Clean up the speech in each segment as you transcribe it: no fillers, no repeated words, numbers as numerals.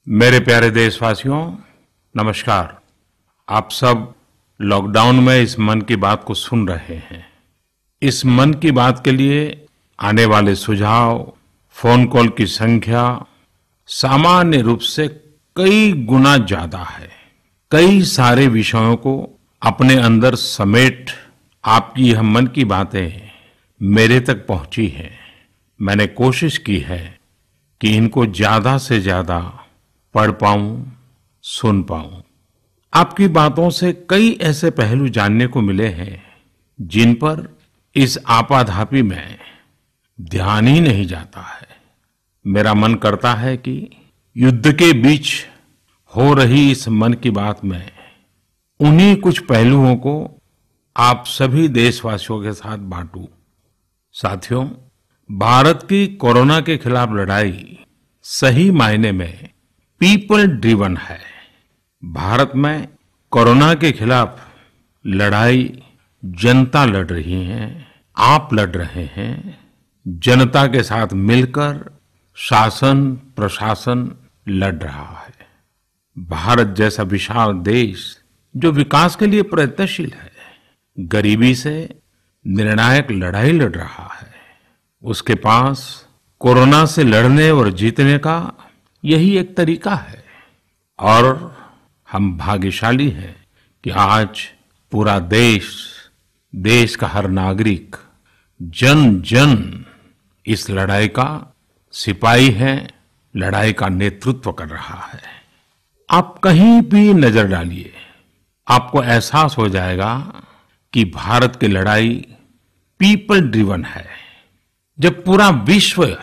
मेरे प्यारे देशवासियों, नमस्कार। आप सब लॉकडाउन में इस मन की बात को सुन रहे हैं। इस मन की बात के लिए आने वाले सुझाव, फोन कॉल की संख्या सामान्य रूप से कई गुना ज्यादा है। कई सारे विषयों को अपने अंदर समेट आपकी यह मन की बातें मेरे तक पहुंची हैं। मैंने कोशिश की है कि इनको ज्यादा से ज्यादा पढ़ पाऊं, सुन पाऊं। आपकी बातों से कई ऐसे पहलू जानने को मिले हैं जिन पर इस आपाधापी में ध्यान ही नहीं जाता है। मेरा मन करता है कि युद्ध के बीच हो रही इस मन की बात में उन्हीं कुछ पहलुओं को आप सभी देशवासियों के साथ बांटूं। साथियों, भारत की कोरोना के खिलाफ लड़ाई सही मायने में पीपल ड्रिवन है। भारत में कोरोना के खिलाफ लड़ाई जनता लड़ रही है, आप लड़ रहे हैं। जनता के साथ मिलकर शासन प्रशासन लड़ रहा है। भारत जैसा विशाल देश जो विकास के लिए प्रयत्नशील है, गरीबी से निर्णायक लड़ाई लड़ रहा है। उसके पास कोरोना से लड़ने और जीतने का यही एक तरीका है। और हम भाग्यशाली हैं कि आज पूरा देश का हर नागरिक, जन जन इस लड़ाई का सिपाही है, लड़ाई का नेतृत्व कर रहा है। आप कहीं भी नजर डालिए, आपको एहसास हो जाएगा कि भारत की लड़ाई पीपल ड्रिवन है। जब पूरा विश्व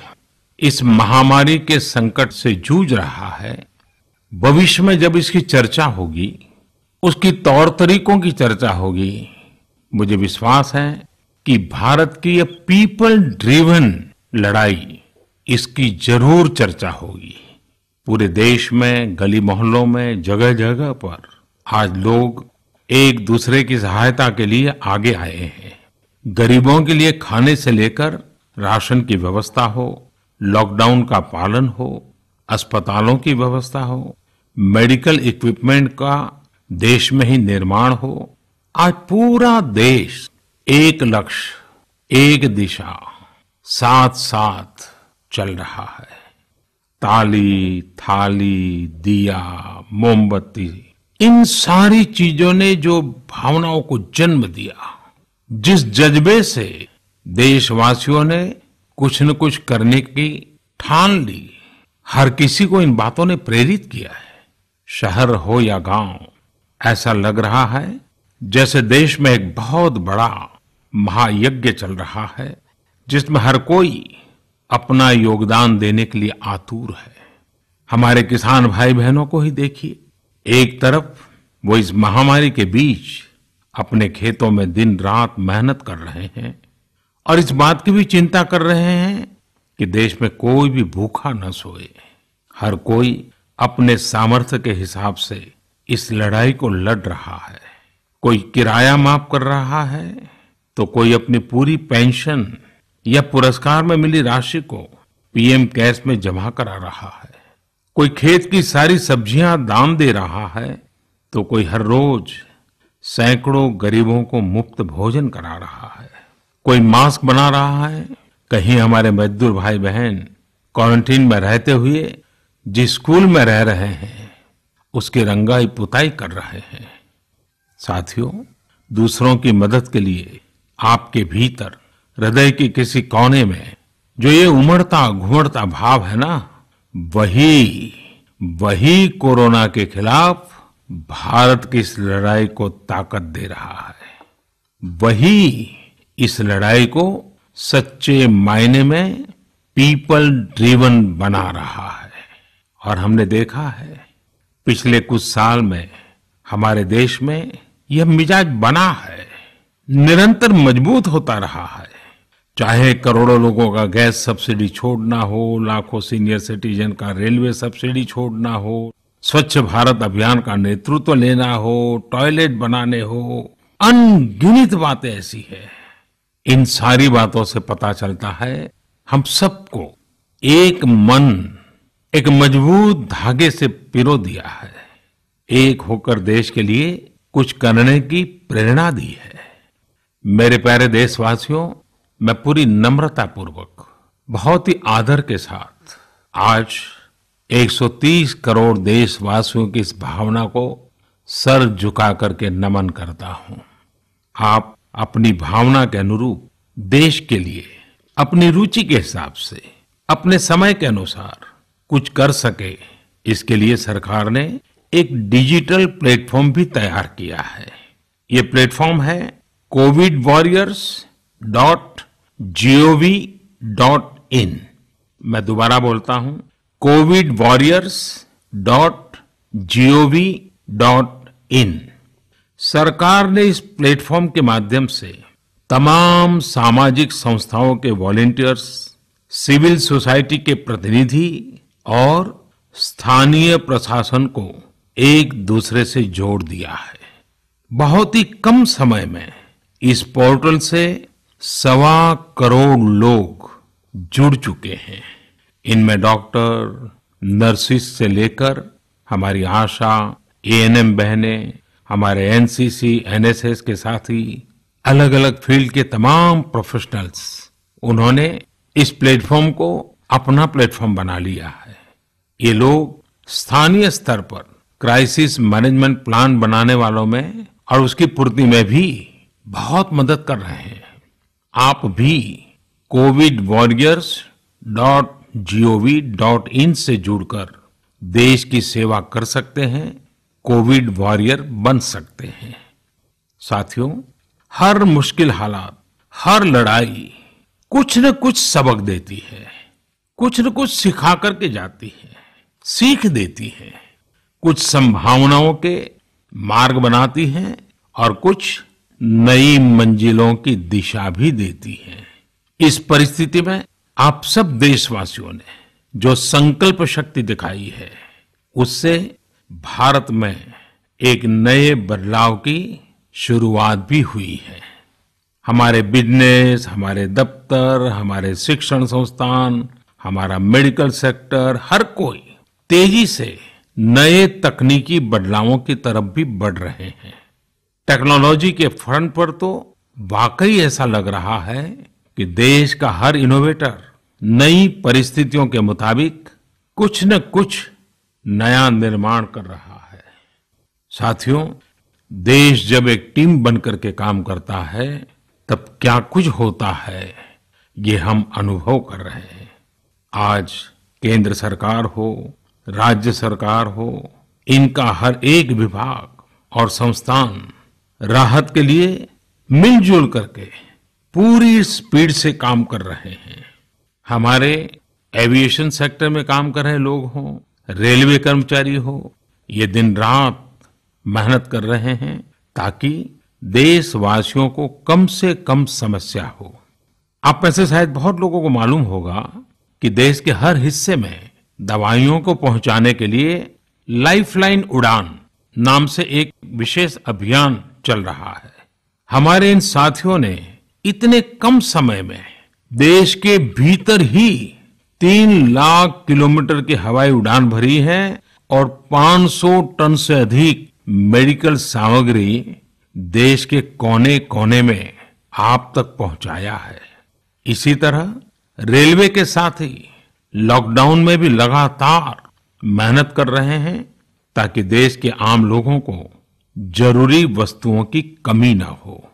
इस महामारी के संकट से जूझ रहा है, भविष्य में जब इसकी चर्चा होगी, उसकी तौर तरीकों की चर्चा होगी, मुझे विश्वास है कि भारत की ये पीपल ड्रिवन लड़ाई, इसकी जरूर चर्चा होगी। पूरे देश में, गली मोहल्लों में, जगह जगह पर आज लोग एक दूसरे की सहायता के लिए आगे आए हैं। गरीबों के लिए खाने से लेकर राशन की व्यवस्था हो, लॉकडाउन का पालन हो, अस्पतालों की व्यवस्था हो, मेडिकल इक्विपमेंट का देश में ही निर्माण हो। आज पूरा देश एक लक्ष्य, एक दिशा, साथ साथ चल रहा है। ताली, थाली, दिया, मोमबत्ती, इन सारी चीजों ने जो भावनाओं को जन्म दिया, जिस जज्बे से देशवासियों ने कुछ न कुछ करने की ठान ली, हर किसी को इन बातों ने प्रेरित किया है। शहर हो या गांव, ऐसा लग रहा है जैसे देश में एक बहुत बड़ा महायज्ञ चल रहा है, जिसमें हर कोई अपना योगदान देने के लिए आतुर है। हमारे किसान भाई बहनों को ही देखिए, एक तरफ वो इस महामारी के बीच अपने खेतों में दिन रात मेहनत कर रहे हैं और इस बात की भी चिंता कर रहे हैं कि देश में कोई भी भूखा न सोए। हर कोई अपने सामर्थ्य के हिसाब से इस लड़ाई को लड़ रहा है। कोई किराया माफ कर रहा है, तो कोई अपनी पूरी पेंशन या पुरस्कार में मिली राशि को पीएम केयर्स में जमा करा रहा है। कोई खेत की सारी सब्जियां दान दे रहा है, तो कोई हर रोज सैकड़ों गरीबों को मुफ्त भोजन करा रहा है। कोई मास्क बना रहा है। कहीं हमारे मजदूर भाई बहन क्वारंटीन में रहते हुए जिस स्कूल में रह रहे हैं, उसकी रंगाई पुताई कर रहे हैं। साथियों, दूसरों की मदद के लिए आपके भीतर हृदय के किसी कोने में जो ये उमड़ता घुमड़ता भाव है ना, वही कोरोना के खिलाफ भारत की इस लड़ाई को ताकत दे रहा है। वही इस लड़ाई को सच्चे मायने में पीपल ड्रिवन बना रहा है। और हमने देखा है पिछले कुछ साल में हमारे देश में यह मिजाज बना है, निरंतर मजबूत होता रहा है। चाहे करोड़ों लोगों का गैस सब्सिडी छोड़ना हो, लाखों सीनियर सिटीजन का रेलवे सब्सिडी छोड़ना हो, स्वच्छ भारत अभियान का नेतृत्व लेना हो, टॉयलेट बनाने हो, अनगिनत बातें ऐसी है। इन सारी बातों से पता चलता है हम सबको एक मन, एक मजबूत धागे से पिरो दिया है। एक होकर देश के लिए कुछ करने की प्रेरणा दी है। मेरे प्यारे देशवासियों, मैं पूरी नम्रता पूर्वक, बहुत ही आदर के साथ आज 130 करोड़ देशवासियों की इस भावना को सर झुका करके नमन करता हूं। आप अपनी भावना के अनुरूप देश के लिए अपनी रुचि के हिसाब से, अपने समय के अनुसार कुछ कर सके, इसके लिए सरकार ने एक डिजिटल प्लेटफॉर्म भी तैयार किया है। ये प्लेटफॉर्म है covidwarriors.gov.in। मैं दोबारा बोलता हूं, covidwarriors.gov.in। सरकार ने इस प्लेटफॉर्म के माध्यम से तमाम सामाजिक संस्थाओं के वॉलंटियर्स, सिविल सोसाइटी के प्रतिनिधि और स्थानीय प्रशासन को एक दूसरे से जोड़ दिया है। बहुत ही कम समय में इस पोर्टल से 1.25 करोड़ लोग जुड़ चुके हैं। इनमें डॉक्टर, नर्सिस से लेकर हमारी आशा, एएनएम बहनें, हमारे एनसीसी, एनएसएस के साथी, अलग अलग फील्ड के तमाम प्रोफेशनल्स, उन्होंने इस प्लेटफॉर्म को अपना प्लेटफॉर्म बना लिया है। ये लोग स्थानीय स्तर पर क्राइसिस मैनेजमेंट प्लान बनाने वालों में और उसकी पूर्ति में भी बहुत मदद कर रहे हैं। आप भी covidwarriors.gov.in से जुड़कर देश की सेवा कर सकते हैं, कोविड वॉरियर बन सकते हैं। साथियों, हर मुश्किल हालात, हर लड़ाई कुछ न कुछ सबक देती है, कुछ न कुछ सिखा करके जाती है, सीख देती है, कुछ संभावनाओं के मार्ग बनाती है और कुछ नई मंजिलों की दिशा भी देती है। इस परिस्थिति में आप सब देशवासियों ने जो संकल्प शक्ति दिखाई है, उससे भारत में एक नए बदलाव की शुरुआत भी हुई है। हमारे बिजनेस, हमारे दफ्तर, हमारे शिक्षण संस्थान, हमारा मेडिकल सेक्टर, हर कोई तेजी से नए तकनीकी बदलावों की तरफ भी बढ़ रहे हैं। टेक्नोलॉजी के फ्रंट पर तो वाकई ऐसा लग रहा है कि देश का हर इनोवेटर नई परिस्थितियों के मुताबिक कुछ न कुछ नया निर्माण कर रहा है। साथियों, देश जब एक टीम बनकर के काम करता है, तब क्या कुछ होता है, ये हम अनुभव कर रहे हैं। आज केंद्र सरकार हो, राज्य सरकार हो, इनका हर एक विभाग और संस्थान राहत के लिए मिलजुल करके पूरी स्पीड से काम कर रहे हैं। हमारे एविएशन सेक्टर में काम कर रहे लोग हों, रेलवे कर्मचारी हो, ये दिन रात मेहनत कर रहे हैं ताकि देशवासियों को कम से कम समस्या हो। आप में से शायद बहुत लोगों को मालूम होगा कि देश के हर हिस्से में दवाइयों को पहुंचाने के लिए लाइफलाइन उड़ान नाम से एक विशेष अभियान चल रहा है। हमारे इन साथियों ने इतने कम समय में देश के भीतर ही 3 लाख किलोमीटर की हवाई उड़ान भरी है और 500 टन से अधिक मेडिकल सामग्री देश के कोने कोने में आप तक पहुंचाया है। इसी तरह रेलवे के साथ ही लॉकडाउन में भी लगातार मेहनत कर रहे हैं ताकि देश के आम लोगों को जरूरी वस्तुओं की कमी ना हो।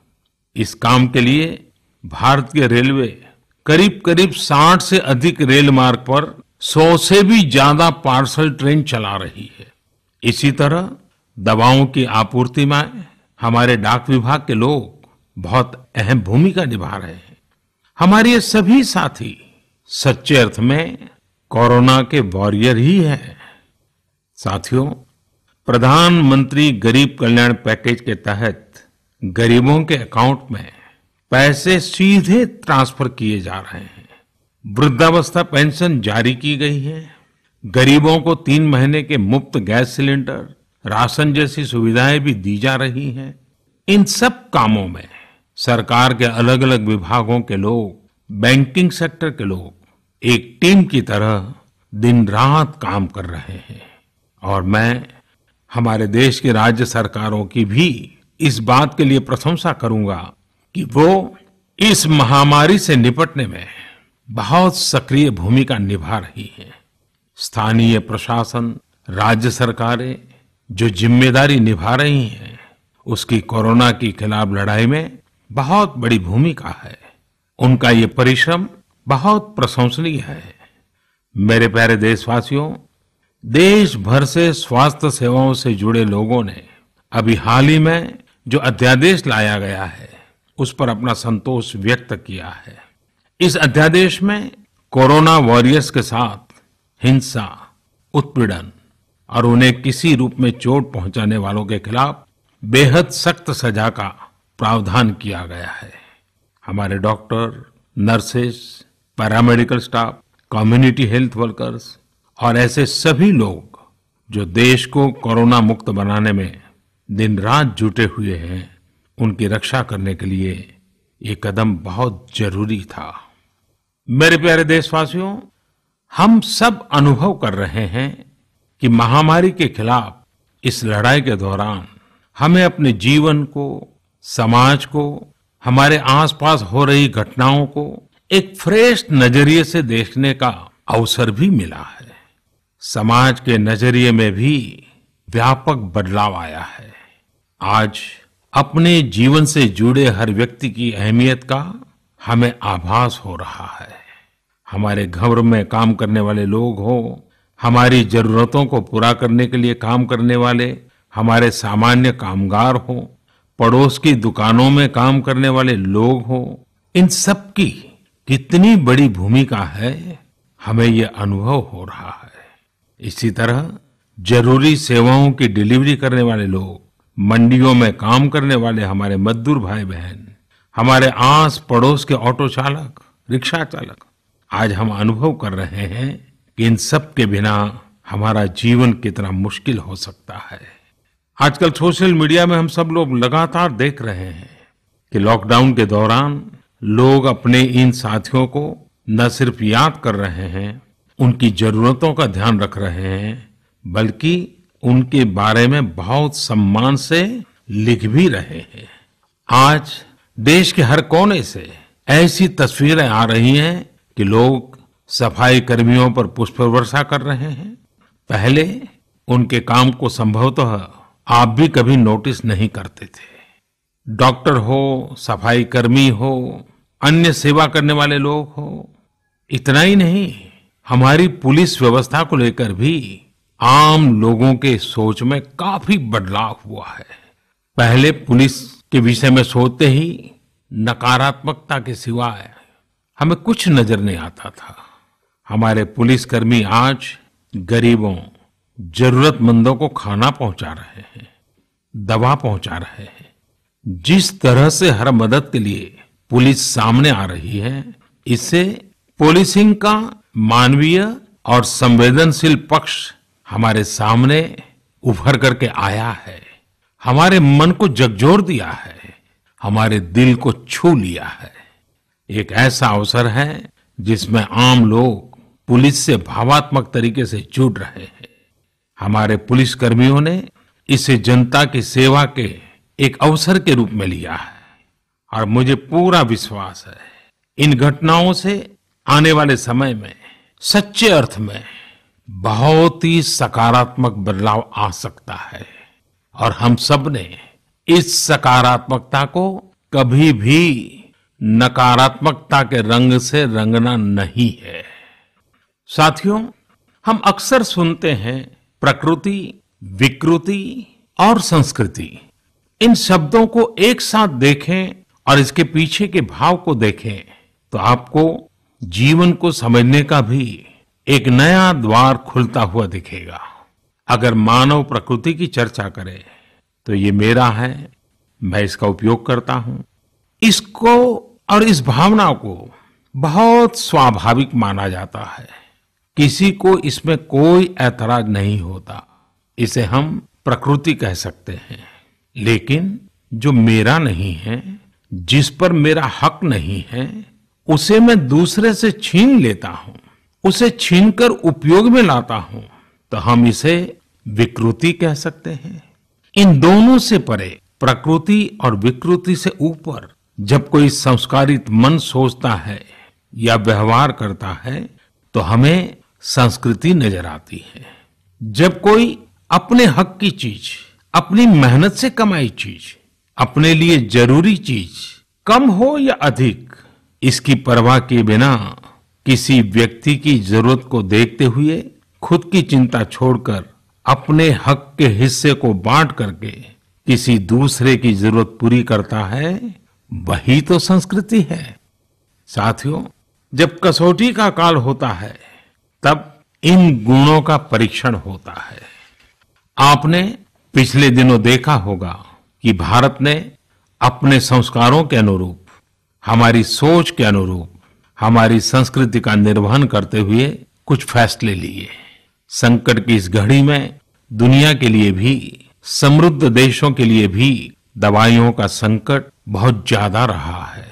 इस काम के लिए भारतीय रेलवे करीब करीब 60 से अधिक रेल मार्ग पर 100 से भी ज्यादा पार्सल ट्रेन चला रही है। इसी तरह दवाओं की आपूर्ति में हमारे डाक विभाग के लोग बहुत अहम भूमिका निभा रहे हैं। हमारे ये सभी साथी सच्चे अर्थ में कोरोना के वॉरियर ही हैं। साथियों, प्रधानमंत्री गरीब कल्याण पैकेज के तहत गरीबों के अकाउंट में पैसे सीधे ट्रांसफर किए जा रहे हैं। वृद्धावस्था पेंशन जारी की गई है। गरीबों को 3 महीने के मुफ्त गैस सिलेंडर, राशन जैसी सुविधाएं भी दी जा रही हैं। इन सब कामों में सरकार के अलग अलग विभागों के लोग, बैंकिंग सेक्टर के लोग एक टीम की तरह दिन रात काम कर रहे हैं और मैं हमारे देश की राज्य सरकारों की भी इस बात के लिए प्रशंसा करूंगा कि वो इस महामारी से निपटने में बहुत सक्रिय भूमिका निभा रही है। स्थानीय प्रशासन, राज्य सरकारें जो जिम्मेदारी निभा रही हैं, उसकी कोरोना के खिलाफ लड़ाई में बहुत बड़ी भूमिका है। उनका ये परिश्रम बहुत प्रशंसनीय है। मेरे प्यारे देशवासियों, देश भर से स्वास्थ्य सेवाओं से जुड़े लोगों ने अभी हाल ही में जो अध्यादेश लाया गया है, उस पर अपना संतोष व्यक्त किया है। इस अध्यादेश में कोरोना वॉरियर्स के साथ हिंसा, उत्पीड़न और उन्हें किसी रूप में चोट पहुंचाने वालों के खिलाफ बेहद सख्त सजा का प्रावधान किया गया है। हमारे doctor, nurses, paramedical staff, community health workers और ऐसे सभी लोग जो देश को कोरोना मुक्त बनाने में दिन रात जुटे हुए हैं, उनकी रक्षा करने के लिए ये कदम बहुत जरूरी था। मेरे प्यारे देशवासियों, हम सब अनुभव कर रहे हैं कि महामारी के खिलाफ इस लड़ाई के दौरान हमें अपने जीवन को, समाज को, हमारे आसपास हो रही घटनाओं को एक फ्रेश नजरिए से देखने का अवसर भी मिला है। समाज के नजरिए में भी व्यापक बदलाव आया है। आज अपने जीवन से जुड़े हर व्यक्ति की अहमियत का हमें आभास हो रहा है। हमारे घर में काम करने वाले लोग हो, हमारी जरूरतों को पूरा करने के लिए काम करने वाले हमारे सामान्य कामगार हो, पड़ोस की दुकानों में काम करने वाले लोग हो, इन सब की कितनी बड़ी भूमिका है, हमें ये अनुभव हो रहा है। इसी तरह जरूरी सेवाओं की डिलीवरी करने वाले लोग, मंडियों में काम करने वाले हमारे मजदूर भाई बहन, हमारे आस पड़ोस के ऑटो चालक, रिक्शा चालक, आज हम अनुभव कर रहे हैं कि इन सब के बिना हमारा जीवन कितना मुश्किल हो सकता है। आजकल सोशल मीडिया में हम सब लोग लगातार देख रहे हैं कि लॉकडाउन के दौरान लोग अपने इन साथियों को न सिर्फ याद कर रहे हैं, उनकी जरूरतों का ध्यान रख रहे हैं, बल्कि उनके बारे में बहुत सम्मान से लिख भी रहे हैं। आज देश के हर कोने से ऐसी तस्वीरें आ रही हैं कि लोग सफाई कर्मियों पर पुष्प वर्षा कर रहे हैं। पहले उनके काम को संभवतः आप भी कभी नोटिस नहीं करते थे। डॉक्टर हो, सफाई कर्मी हो, अन्य सेवा करने वाले लोग हो, इतना ही नहीं, हमारी पुलिस व्यवस्था को लेकर भी आम लोगों के सोच में काफी बदलाव हुआ है। पहले पुलिस के विषय में सोचते ही नकारात्मकता के सिवाय हमें कुछ नजर नहीं आता था। हमारे पुलिसकर्मी आज गरीबों, जरूरतमंदों को खाना पहुंचा रहे हैं, दवा पहुंचा रहे हैं। जिस तरह से हर मदद के लिए पुलिस सामने आ रही है, इससे पुलिसिंग का मानवीय और संवेदनशील पक्ष हमारे सामने उभर करके आया है, हमारे मन को झकझोर दिया है, हमारे दिल को छू लिया है। एक ऐसा अवसर है जिसमें आम लोग पुलिस से भावात्मक तरीके से जुड़ रहे हैं। हमारे पुलिस कर्मियों ने इसे जनता की सेवा के एक अवसर के रूप में लिया है और मुझे पूरा विश्वास है इन घटनाओं से आने वाले समय में सच्चे अर्थ में बहुत ही सकारात्मक बदलाव आ सकता है और हम सब ने इस सकारात्मकता को कभी भी नकारात्मकता के रंग से रंगना नहीं है। साथियों, हम अक्सर सुनते हैं प्रकृति, विकृति और संस्कृति। इन शब्दों को एक साथ देखें और इसके पीछे के भाव को देखें तो आपको जीवन को समझने का भी एक नया द्वार खुलता हुआ दिखेगा। अगर मानव प्रकृति की चर्चा करें तो ये मेरा है, मैं इसका उपयोग करता हूं। इसको और इस भावना को बहुत स्वाभाविक माना जाता है, किसी को इसमें कोई ऐतराज नहीं होता। इसे हम प्रकृति कह सकते हैं। लेकिन जो मेरा नहीं है, जिस पर मेरा हक नहीं है, उसे मैं दूसरे से छीन लेता हूं, उसे छीनकर उपयोग में लाता हूं तो हम इसे विकृति कह सकते हैं। इन दोनों से परे, प्रकृति और विकृति से ऊपर जब कोई संस्कारित मन सोचता है या व्यवहार करता है तो हमें संस्कृति नजर आती है। जब कोई अपने हक की चीज, अपनी मेहनत से कमाई चीज, अपने लिए जरूरी चीज कम हो या अधिक, इसकी परवाह किए बिना किसी व्यक्ति की जरूरत को देखते हुए खुद की चिंता छोड़कर अपने हक के हिस्से को बांट करके किसी दूसरे की जरूरत पूरी करता है, वही तो संस्कृति है। साथियों, जब कसौटी का काल होता है तब इन गुणों का परीक्षण होता है। आपने पिछले दिनों देखा होगा कि भारत ने अपने संस्कारों के अनुरूप, हमारी सोच के अनुरूप, हमारी संस्कृति का निर्वहन करते हुए कुछ फैसले लिए। संकट की इस घड़ी में दुनिया के लिए भी, समृद्ध देशों के लिए भी दवाइयों का संकट बहुत ज्यादा रहा है।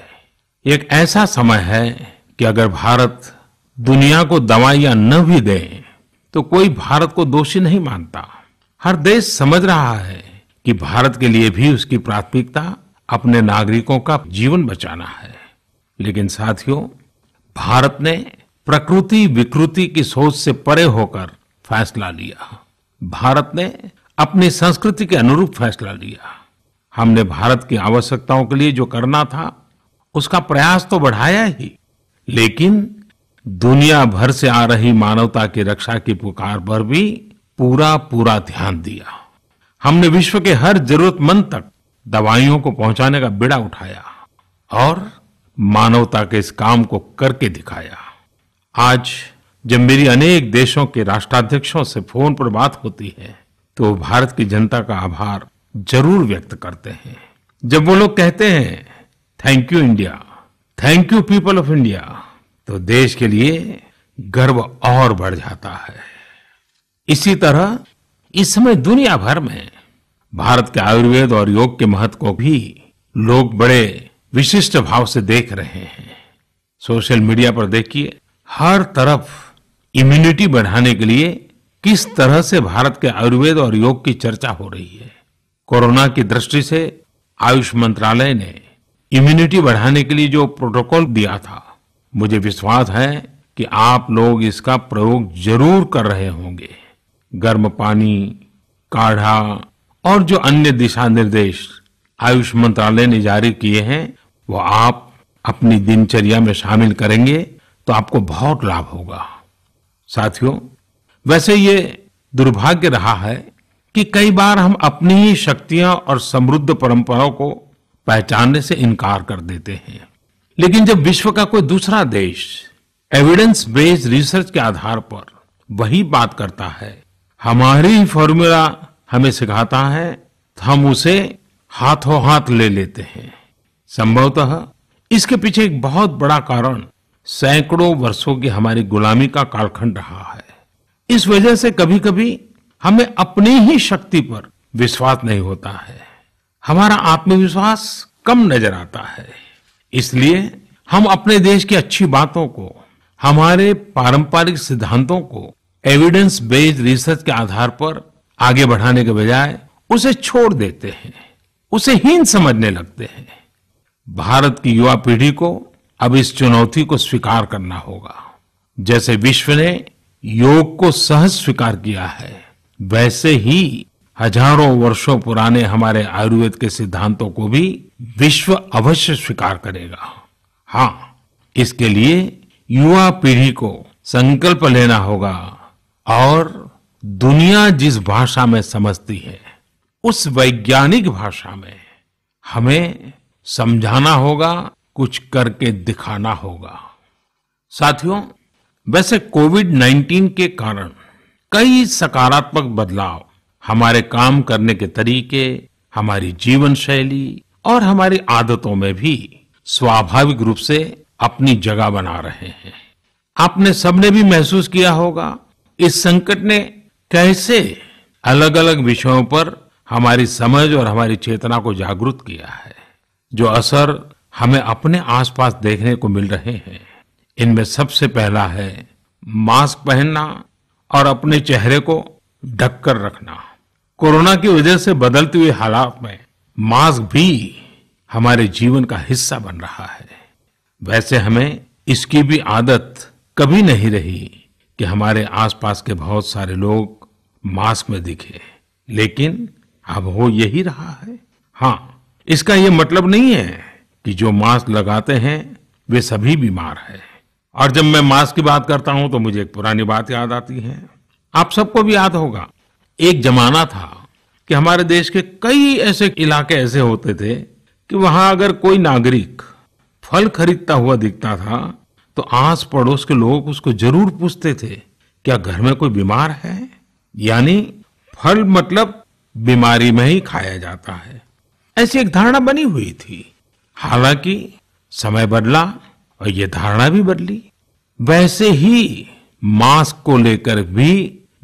एक ऐसा समय है कि अगर भारत दुनिया को दवाइयां न भी दे तो कोई भारत को दोषी नहीं मानता। हर देश समझ रहा है कि भारत के लिए भी उसकी प्राथमिकता अपने नागरिकों का जीवन बचाना है। लेकिन साथियों, भारत ने प्रकृति विकृति की सोच से परे होकर फैसला लिया। भारत ने अपनी संस्कृति के अनुरूप फैसला लिया। हमने भारत की आवश्यकताओं के लिए जो करना था उसका प्रयास तो बढ़ाया ही, लेकिन दुनिया भर से आ रही मानवता की रक्षा की पुकार पर भी पूरा ध्यान दिया। हमने विश्व के हर जरूरतमंद तक दवाइयों को पहुंचाने का बीड़ा उठाया और मानवता के इस काम को करके दिखाया। आज जब मेरी अनेक देशों के राष्ट्राध्यक्षों से फोन पर बात होती है तो वो भारत की जनता का आभार जरूर व्यक्त करते हैं। जब वो लोग कहते हैं thank you India, thank you people of India, तो देश के लिए गर्व और बढ़ जाता है। इसी तरह इस समय दुनिया भर में भारत के आयुर्वेद और योग के महत्व को भी लोग बड़े विशिष्ट भाव से देख रहे हैं। सोशल मीडिया पर देखिए, हर तरफ इम्यूनिटी बढ़ाने के लिए किस तरह से भारत के आयुर्वेद और योग की चर्चा हो रही है। कोरोना की दृष्टि से आयुष मंत्रालय ने इम्यूनिटी बढ़ाने के लिए जो प्रोटोकॉल दिया था, मुझे विश्वास है कि आप लोग इसका प्रयोग जरूर कर रहे होंगे। गर्म पानी, काढ़ा और जो अन्य दिशा निर्देश आयुष मंत्रालय ने जारी किए हैं वो आप अपनी दिनचर्या में शामिल करेंगे तो आपको बहुत लाभ होगा। साथियों, वैसे ये दुर्भाग्य रहा है कि कई बार हम अपनी ही शक्तियां और समृद्ध परंपराओं को पहचानने से इनकार कर देते हैं। लेकिन जब विश्व का कोई दूसरा देश एविडेंस बेस्ड रिसर्च के आधार पर वही बात करता है, हमारी फॉर्मूला हमें सिखाता है, तो हम उसे हाथों हाथ ले लेते हैं। संभवतः इसके पीछे एक बहुत बड़ा कारण सैकड़ों वर्षों की हमारी गुलामी का कालखंड रहा है। इस वजह से कभी कभी हमें अपनी ही शक्ति पर विश्वास नहीं होता है, हमारा आत्मविश्वास कम नजर आता है। इसलिए हम अपने देश की अच्छी बातों को, हमारे पारंपरिक सिद्धांतों को एविडेंस बेस्ड रिसर्च के आधार पर आगे बढ़ाने के बजाय उसे छोड़ देते हैं, उसे हीन समझने लगते हैं। भारत की युवा पीढ़ी को अब इस चुनौती को स्वीकार करना होगा। जैसे विश्व ने योग को सहज स्वीकार किया है, वैसे ही हजारों वर्षों पुराने हमारे आयुर्वेद के सिद्धांतों को भी विश्व अवश्य स्वीकार करेगा। हाँ, इसके लिए युवा पीढ़ी को संकल्प लेना होगा और दुनिया जिस भाषा में समझती है उस वैज्ञानिक भाषा में हमें समझाना होगा, कुछ करके दिखाना होगा। साथियों, वैसे कोविड-19 के कारण कई सकारात्मक बदलाव हमारे काम करने के तरीके, हमारी जीवन शैली और हमारी आदतों में भी स्वाभाविक रूप से अपनी जगह बना रहे हैं। आपने सबने भी महसूस किया होगा इस संकट ने कैसे अलग अलग विषयों पर हमारी समझ और हमारी चेतना को जागरूक किया है। जो असर हमें अपने आसपास देखने को मिल रहे हैं, इनमें सबसे पहला है मास्क पहनना और अपने चेहरे को ढककर रखना। कोरोना की वजह से बदलते हुए हालात में मास्क भी हमारे जीवन का हिस्सा बन रहा है। वैसे हमें इसकी भी आदत कभी नहीं रही कि हमारे आसपास के बहुत सारे लोग मास्क में दिखे, लेकिन अब हो यही रहा है। हाँ, इसका ये मतलब नहीं है कि जो मास्क लगाते हैं वे सभी बीमार हैं। और जब मैं मास्क की बात करता हूं तो मुझे एक पुरानी बात याद आती है। आप सबको भी याद होगा, एक जमाना था कि हमारे देश के कई ऐसे इलाके ऐसे होते थे कि वहां अगर कोई नागरिक फल खरीदता हुआ दिखता था तो आस पड़ोस के लोग उसको जरूर पूछते थे, क्या घर में कोई बीमार है? यानी फल मतलब बीमारी में ही खाया जाता है, ऐसी एक धारणा बनी हुई थी। हालांकि समय बदला और ये धारणा भी बदली। वैसे ही मास्क को लेकर भी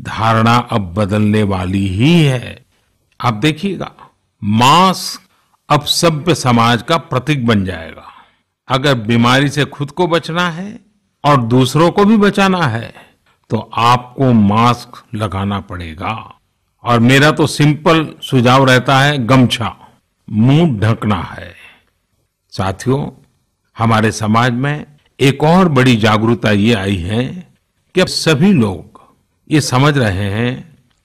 धारणा अब बदलने वाली ही है। आप देखिएगा, मास्क अब सभ्य समाज का प्रतीक बन जाएगा। अगर बीमारी से खुद को बचना है और दूसरों को भी बचाना है तो आपको मास्क लगाना पड़ेगा। और मेरा तो सिंपल सुझाव रहता है, गमछा मुंह ढकना है। साथियों, हमारे समाज में एक और बड़ी जागरूकता ये आई है कि अब सभी लोग ये समझ रहे हैं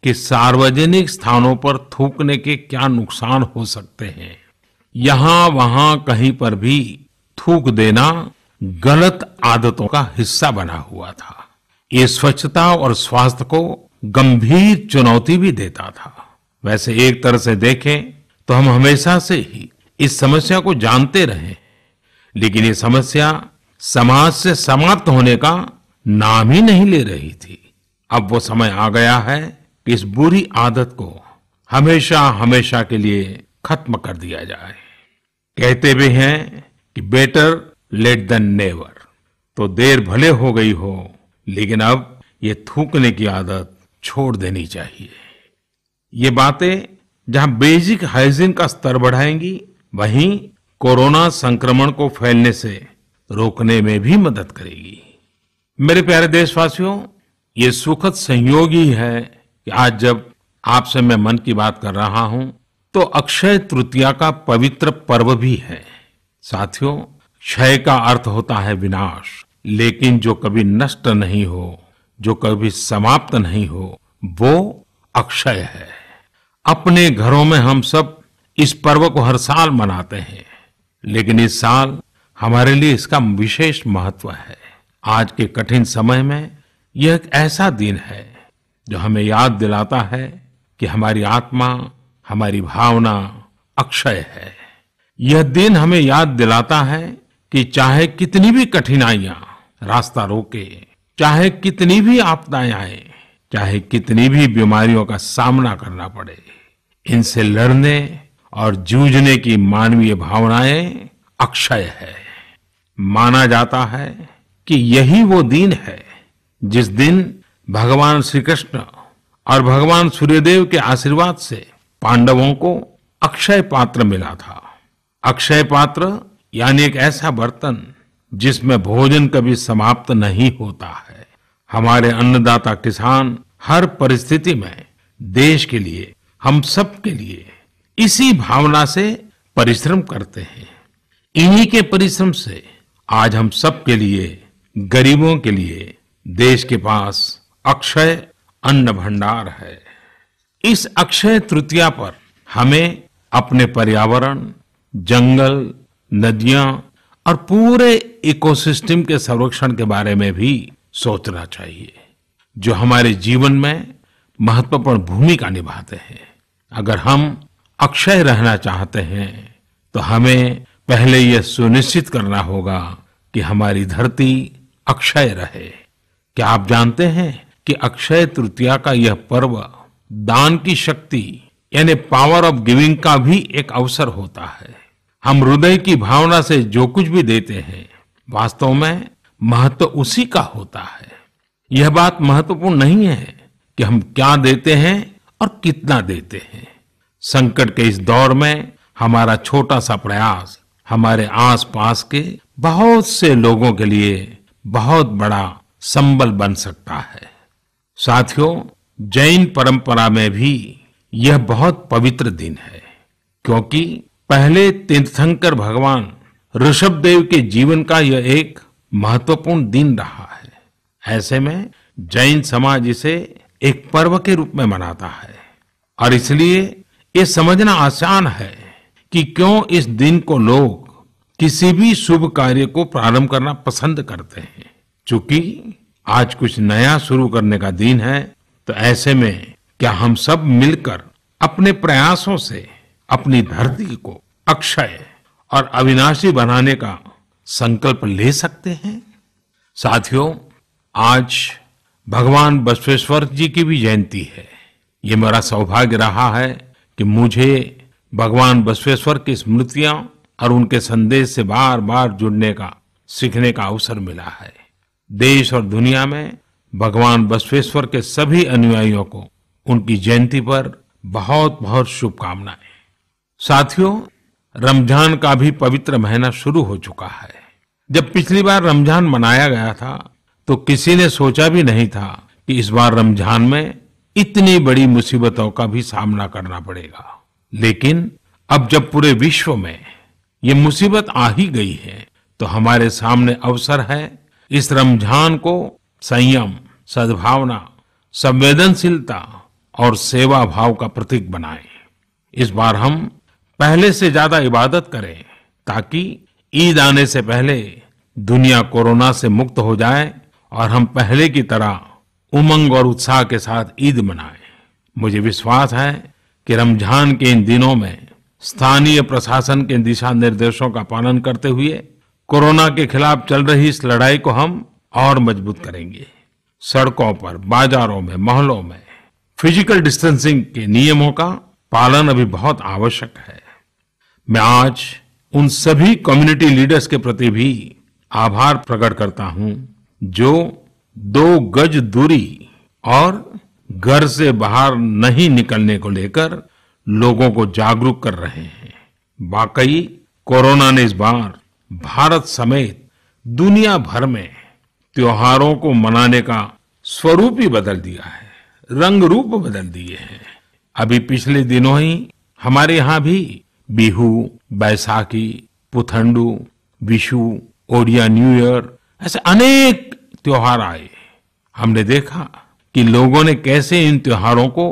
कि सार्वजनिक स्थानों पर थूकने के क्या नुकसान हो सकते हैं। यहां वहां कहीं पर भी थूक देना गलत आदतों का हिस्सा बना हुआ था। ये स्वच्छता और स्वास्थ्य को गंभीर चुनौती भी देता था। वैसे एक तरह से देखें तो हम हमेशा से ही इस समस्या को जानते रहे, लेकिन ये समस्या समाज से समाप्त होने का नाम ही नहीं ले रही थी। अब वो समय आ गया है कि इस बुरी आदत को हमेशा हमेशा के लिए खत्म कर दिया जाए। कहते भी हैं कि बेटर लेट देन नेवर। तो देर भले हो गई हो, लेकिन अब ये थूकने की आदत छोड़ देनी चाहिए। ये बातें जहां बेसिक हाइजीन का स्तर बढ़ाएंगी, वहीं कोरोना संक्रमण को फैलने से रोकने में भी मदद करेगी। मेरे प्यारे देशवासियों, ये सुखद संयोग ही है कि आज जब आपसे मैं मन की बात कर रहा हूं तो अक्षय तृतीया का पवित्र पर्व भी है। साथियों, क्षय का अर्थ होता है विनाश, लेकिन जो कभी नष्ट नहीं हो, जो कभी समाप्त नहीं हो, वो अक्षय है। अपने घरों में हम सब इस पर्व को हर साल मनाते हैं, लेकिन इस साल हमारे लिए इसका विशेष महत्व है। आज के कठिन समय में यह एक ऐसा दिन है जो हमें याद दिलाता है कि हमारी आत्मा, हमारी भावना अक्षय है। यह दिन हमें याद दिलाता है कि चाहे कितनी भी कठिनाइयां रास्ता रोके, चाहे कितनी भी आपदाएं आए, चाहे कितनी भी बीमारियों का सामना करना पड़े, इनसे लड़ने और जूझने की मानवीय भावनाएं अक्षय है। माना जाता है कि यही वो दिन है जिस दिन भगवान श्री कृष्ण और भगवान सूर्यदेव के आशीर्वाद से पांडवों को अक्षय पात्र मिला था। अक्षय पात्र यानी एक ऐसा बर्तन जिसमें भोजन कभी समाप्त नहीं होता है। हमारे अन्नदाता किसान हर परिस्थिति में देश के लिए, हम सब के लिए इसी भावना से परिश्रम करते हैं। इन्हीं के परिश्रम से आज हम सब के लिए, गरीबों के लिए देश के पास अक्षय अन्न भंडार है। इस अक्षय तृतीया पर हमें अपने पर्यावरण, जंगल, नदियां और पूरे इकोसिस्टम के संरक्षण के बारे में भी सोचना चाहिए, जो हमारे जीवन में महत्वपूर्ण भूमिका निभाते हैं। अगर हम अक्षय रहना चाहते हैं तो हमें पहले यह सुनिश्चित करना होगा कि हमारी धरती अक्षय रहे। क्या आप जानते हैं कि अक्षय तृतीया का यह पर्व दान की शक्ति यानी पावर ऑफ गिविंग का भी एक अवसर होता है। हम हृदय की भावना से जो कुछ भी देते हैं, वास्तव में महत्व उसी का होता है। यह बात महत्वपूर्ण नहीं है कि हम क्या देते हैं और कितना देते हैं। संकट के इस दौर में हमारा छोटा सा प्रयास हमारे आसपास के बहुत से लोगों के लिए बहुत बड़ा संबल बन सकता है। साथियों, जैन परंपरा में भी यह बहुत पवित्र दिन है, क्योंकि पहले तीर्थंकर भगवान ऋषभदेव के जीवन का यह एक महत्वपूर्ण दिन रहा है। ऐसे में जैन समाज इसे एक पर्व के रूप में मनाता है और इसलिए ये समझना आसान है कि क्यों इस दिन को लोग किसी भी शुभ कार्य को प्रारंभ करना पसंद करते हैं। चूंकि आज कुछ नया शुरू करने का दिन है, तो ऐसे में क्या हम सब मिलकर अपने प्रयासों से अपनी धरती को अक्षय और अविनाशी बनाने का संकल्प ले सकते हैं? साथियों, आज भगवान बसवेश्वर जी की भी जयंती है। ये मेरा सौभाग्य रहा है कि मुझे भगवान बसवेश्वर की स्मृतियां और उनके संदेश से बार बार जुड़ने का, सीखने का अवसर मिला है। देश और दुनिया में भगवान बसवेश्वर के सभी अनुयायियों को उनकी जयंती पर बहुत बहुत शुभकामनाएं। साथियों, रमजान का भी पवित्र महीना शुरू हो चुका है। जब पिछली बार रमजान मनाया गया था तो किसी ने सोचा भी नहीं था कि इस बार रमजान में इतनी बड़ी मुसीबतों का भी सामना करना पड़ेगा। लेकिन अब जब पूरे विश्व में ये मुसीबत आ ही गई है, तो हमारे सामने अवसर है इस रमजान को संयम, सद्भावना, संवेदनशीलता और सेवा भाव का प्रतीक बनाएं। इस बार हम पहले से ज्यादा इबादत करें, ताकि ईद आने से पहले दुनिया कोरोना से मुक्त हो जाए और हम पहले की तरह उमंग और उत्साह के साथ ईद मनाएं। मुझे विश्वास है कि रमजान के इन दिनों में स्थानीय प्रशासन के दिशा निर्देशों का पालन करते हुए कोरोना के खिलाफ चल रही इस लड़ाई को हम और मजबूत करेंगे। सड़कों पर, बाजारों में, मोहल्लों में फिजिकल डिस्टेंसिंग के नियमों का पालन अभी बहुत आवश्यक है। मैं आज उन सभी कम्युनिटी लीडर्स के प्रति भी आभार प्रकट करता हूं जो 2 गज दूरी और घर से बाहर नहीं निकलने को लेकर लोगों को जागरूक कर रहे हैं। वाकई कोरोना ने इस बार भारत समेत दुनिया भर में त्योहारों को मनाने का स्वरूप ही बदल दिया है, रंग रूप बदल दिए हैं। अभी पिछले दिनों ही हमारे यहाँ भी बिहू, बैसाखी, पुथंडू, विशु, ओडिया न्यू ईयर ऐसे अनेक त्योहार आए। हमने देखा कि लोगों ने कैसे इन त्योहारों को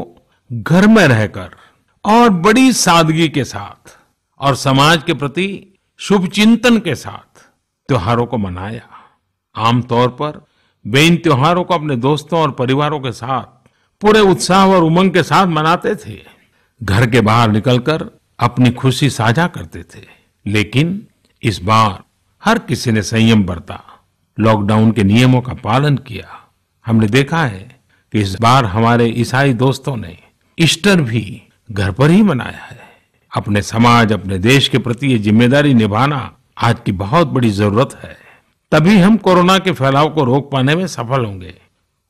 घर में रहकर और बड़ी सादगी के साथ और समाज के प्रति शुभ चिंतन के साथ त्योहारों को मनाया। आमतौर पर वे इन त्योहारों को अपने दोस्तों और परिवारों के साथ पूरे उत्साह और उमंग के साथ मनाते थे, घर के बाहर निकलकर अपनी खुशी साझा करते थे। लेकिन इस बार हर किसी ने संयम बरता, लॉकडाउन के नियमों का पालन किया। हमने देखा है कि इस बार हमारे ईसाई दोस्तों ने ईस्टर भी घर पर ही मनाया है। अपने समाज, अपने देश के प्रति ये जिम्मेदारी निभाना आज की बहुत बड़ी जरूरत है। तभी हम कोरोना के फैलाव को रोक पाने में सफल होंगे,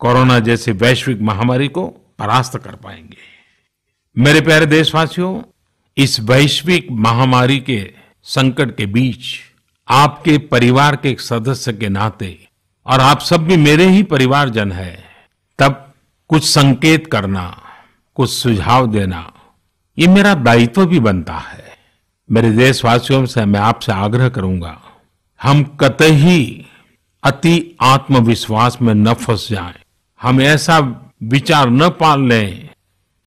कोरोना जैसी वैश्विक महामारी को परास्त कर पाएंगे। मेरे प्यारे देशवासियों, इस वैश्विक महामारी के संकट के बीच आपके परिवार के एक सदस्य के नाते, और आप सब भी मेरे ही परिवारजन हैं, तब कुछ संकेत करना, कुछ सुझाव देना, ये मेरा दायित्व भी बनता है। मेरे देशवासियों से मैं आपसे आग्रह करूंगा, हम कतई अति आत्मविश्वास में न फंस जाएं। हम ऐसा विचार न पाल लें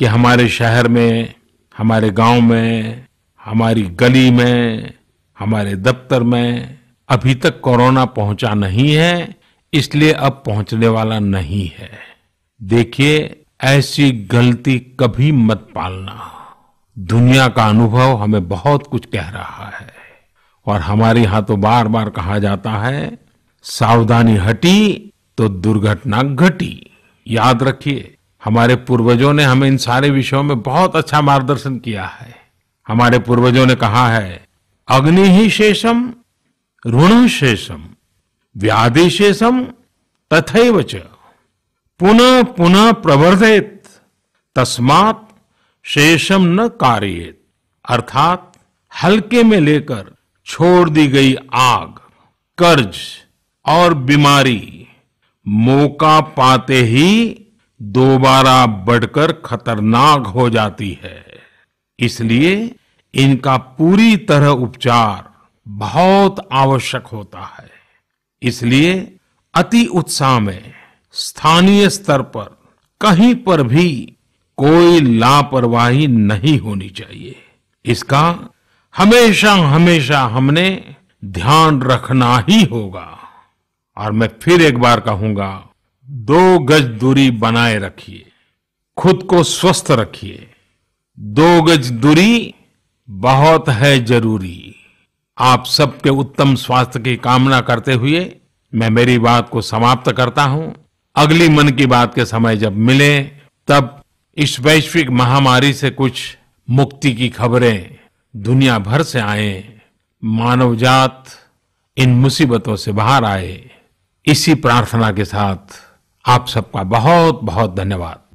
कि हमारे शहर में, हमारे गांव में, हमारी गली में, हमारे दफ्तर में अभी तक कोरोना पहुंचा नहीं है, इसलिए अब पहुंचने वाला नहीं है। देखिए, ऐसी गलती कभी मत पालना। दुनिया का अनुभव हमें बहुत कुछ कह रहा है और हमारे यहाँ तो बार बार कहा जाता है, सावधानी हटी तो दुर्घटना घटी। याद रखिए, हमारे पूर्वजों ने हमें इन सारे विषयों में बहुत अच्छा मार्गदर्शन किया है। हमारे पूर्वजों ने कहा है, अग्नि ही शेषम ऋण शेषम व्याधि शेषम तथैव च पुनः पुनः प्रवर्धेत तस्मात् शेषम न कार्येत। अर्थात हल्के में लेकर छोड़ दी गई आग, कर्ज और बीमारी मौका पाते ही दोबारा बढ़कर खतरनाक हो जाती है। इसलिए इनका पूरी तरह उपचार बहुत आवश्यक होता है। इसलिए अति उत्साह में स्थानीय स्तर पर कहीं पर भी कोई लापरवाही नहीं होनी चाहिए। इसका हमेशा हमेशा हमने ध्यान रखना ही होगा। और मैं फिर एक बार कहूंगा, 2 गज दूरी बनाए रखिए, खुद को स्वस्थ रखिए। 2 गज दूरी बहुत है जरूरी। आप सबके उत्तम स्वास्थ्य की कामना करते हुए मैं मेरी बात को समाप्त करता हूं। अगली मन की बात के समय जब मिले तब इस वैश्विक महामारी से कुछ मुक्ति की खबरें दुनिया भर से आए, मानव जात इन मुसीबतों से बाहर आए, इसी प्रार्थना के साथ आप सबका बहुत बहुत धन्यवाद।